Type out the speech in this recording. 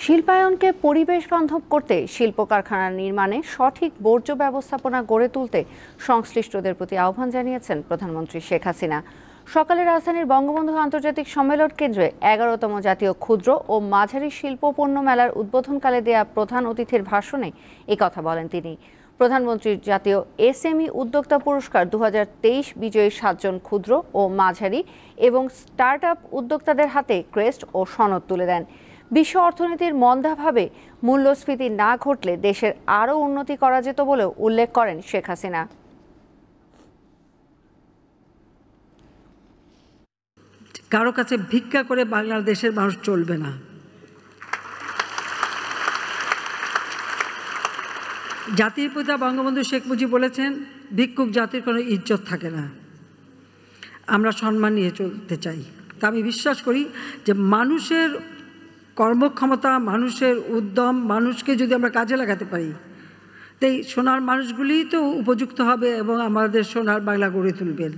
শিল্পায়নকে পরিবেশ বান্ধব করতে শিল্প কারখানা নির্মাণে সঠিক বর্জ্য ব্যবস্থাপনা গড়ে তুলতে সংশ্লিষ্টদের প্রতি আহ্বান জানিয়েছেন প্রধানমন্ত্রী শেখ হাসিনা। সকালে রাজধানীর বঙ্গবন্ধু আন্তর্জাতিক সম্মেলন কেন্দ্রে 11তম জাতীয় ক্ষুদ্র ও মাঝারি শিল্প পণ্য মেলার উদ্বোধনকালে দেয়া প্রধান অতিথির ভাষণে একথা বলেন তিনি। প্রধানমন্ত্রীর জাতীয় এসএমই উদ্যোক্তা পুরস্কার 2023 বিজয়ী 7 জন ক্ষুদ্র ও মাঝারি এবং স্টার্ট আপ উদ্যোক্তাদের হাতে ক্রেস্ট ও সনদ তুলে দেন। বিশ্ব অর্থনীতির মন্দাভাবে মূল্যস্ফীতি না ঘটলে দেশের আরও উন্নতি করা যেত বলেও উল্লেখ করেন শেখ হাসিনা। কারো কাছে ভিক্ষা করে বাংলাদেশের মানুষ চলবে না। জাতির পিতা বঙ্গবন্ধু শেখ মুজিব বলেছেন, ভিক্ষুক জাতির কোনো ইজ্জত থাকে না। আমরা সম্মান নিয়ে চলতে চাই। তা আমি বিশ্বাস করি যে মানুষের কর্মক্ষমতা, মানুষের উদ্যম, মানুষকে যদি আমরা কাজে লাগাতে পারি, তাই সোনার মানুষগুলিই তো উপযুক্ত হবে এবং আমাদের সোনার বাংলা গড়ে তুলবেন।